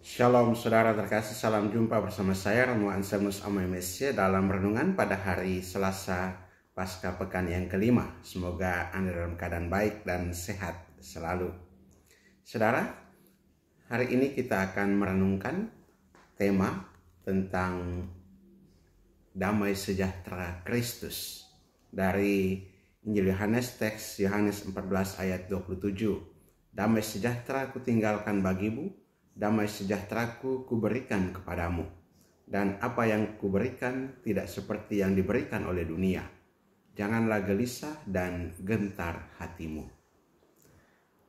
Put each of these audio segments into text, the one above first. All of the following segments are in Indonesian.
Shalom saudara terkasih, salam jumpa bersama saya Romo Anselmus Amemesye dalam renungan pada hari Selasa Pasca Pekan yang kelima. Semoga Anda dalam keadaan baik dan sehat selalu. Saudara, hari ini kita akan merenungkan tema tentang damai sejahtera Kristus dari Injil Yohanes, teks Yohanes 14 ayat 27. Damai sejahtera kutinggalkan bagimu, damai sejahteraku kuberikan kepadamu, dan apa yang kuberikan tidak seperti yang diberikan oleh dunia. Janganlah gelisah dan gentar hatimu.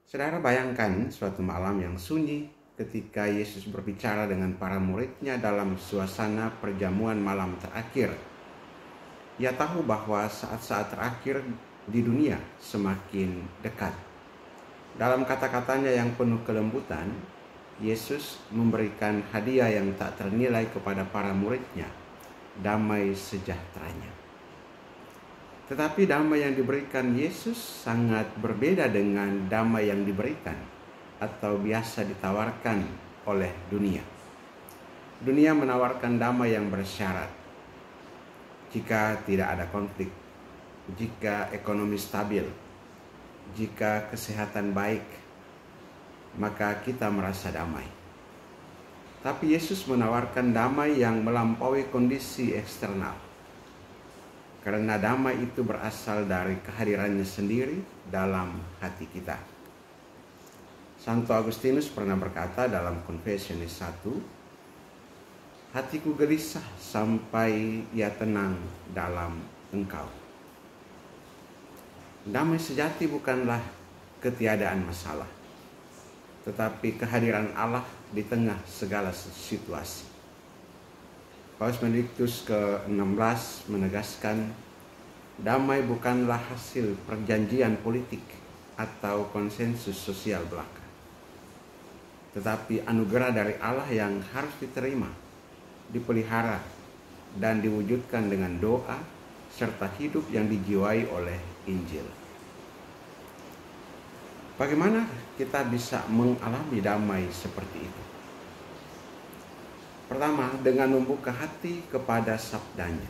Saudara, bayangkan suatu malam yang sunyi ketika Yesus berbicara dengan para muridnya dalam suasana perjamuan malam terakhir. Ia tahu bahwa saat-saat terakhir di dunia semakin dekat. Dalam kata-katanya yang penuh kelembutan, Yesus memberikan hadiah yang tak ternilai kepada para muridnya, damai sejahteranya. Tetapi damai yang diberikan Yesus sangat berbeda dengan damai yang diberikan atau biasa ditawarkan oleh dunia. Dunia menawarkan damai yang bersyarat. Jika tidak ada konflik, jika ekonomi stabil, jika kesehatan baik, maka kita merasa damai. Tapi Yesus menawarkan damai yang melampaui kondisi eksternal. Karena damai itu berasal dari kehadirannya sendiri dalam hati kita. Santo Agustinus pernah berkata dalam Confessionis 1, hatiku gelisah sampai ia tenang dalam Engkau. Damai sejati bukanlah ketiadaan masalah, tetapi kehadiran Allah di tengah segala situasi. Paus Benediktus ke-16 menegaskan, damai bukanlah hasil perjanjian politik atau konsensus sosial belaka, tetapi anugerah dari Allah yang harus diterima, dipelihara, dan diwujudkan dengan doa serta hidup yang dijiwai oleh Injil. Bagaimana kita bisa mengalami damai seperti itu? Pertama, dengan membuka hati kepada sabdanya.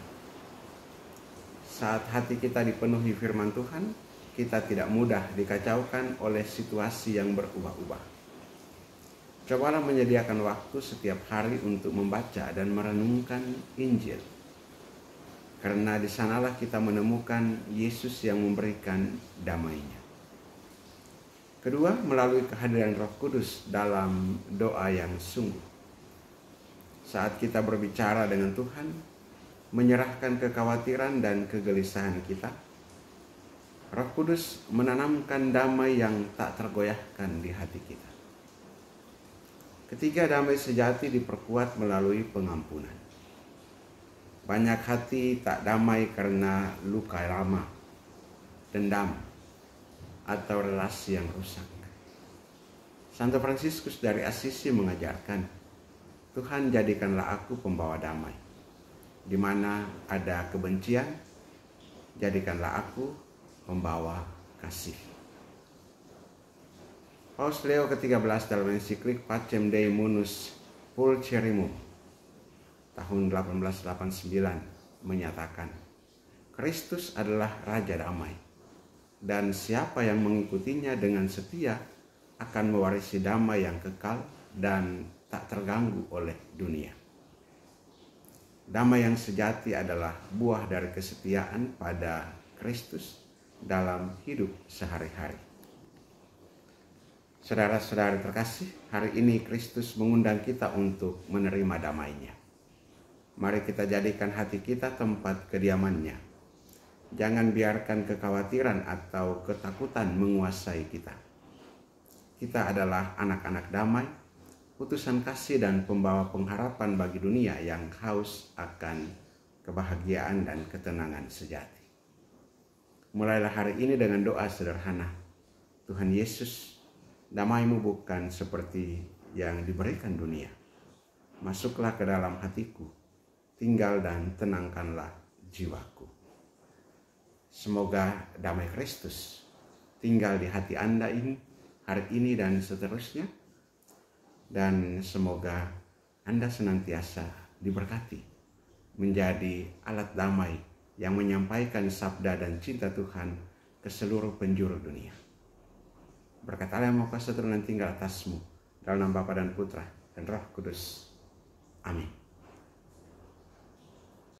Saat hati kita dipenuhi firman Tuhan, kita tidak mudah dikacaukan oleh situasi yang berubah-ubah. Cobalah menyediakan waktu setiap hari untuk membaca dan merenungkan Injil. Karena di sanalah kita menemukan Yesus yang memberikan damainya. Kedua, melalui kehadiran Roh Kudus dalam doa yang sungguh. Saat kita berbicara dengan Tuhan, menyerahkan kekhawatiran dan kegelisahan kita, Roh Kudus menanamkan damai yang tak tergoyahkan di hati kita. Ketiga, damai sejati diperkuat melalui pengampunan. Banyak hati tak damai karena luka lama, dendam, atau relasi yang rusak. Santo Fransiskus dari Assisi mengajarkan, Tuhan jadikanlah aku pembawa damai. Di mana ada kebencian, jadikanlah aku pembawa kasih. Paus Leo ke-13 dalam ensiklik Pacem Dei Munus Pulcherrimum tahun 1889 menyatakan, Kristus adalah Raja Damai, dan siapa yang mengikutinya dengan setia akan mewarisi damai yang kekal dan tak terganggu oleh dunia. Damai yang sejati adalah buah dari kesetiaan pada Kristus dalam hidup sehari-hari. Saudara-saudari terkasih, hari ini Kristus mengundang kita untuk menerima damai-Nya. Mari kita jadikan hati kita tempat kediaman-Nya. Jangan biarkan kekhawatiran atau ketakutan menguasai kita. Kita adalah anak-anak damai, utusan kasih dan pembawa pengharapan bagi dunia yang haus akan kebahagiaan dan ketenangan sejati. Mulailah hari ini dengan doa sederhana. Tuhan Yesus, damai-Mu bukan seperti yang diberikan dunia. Masuklah ke dalam hatiku, tinggal dan tenangkanlah jiwaku. Semoga damai Kristus tinggal di hati Anda ini, hari ini dan seterusnya, dan semoga Anda senantiasa diberkati menjadi alat damai yang menyampaikan sabda dan cinta Tuhan ke seluruh penjuru dunia. Berkat Allah yang Maha Kuasa turun dan tinggal atasmu, dalam nama Bapa dan Putra dan Roh Kudus. Amin.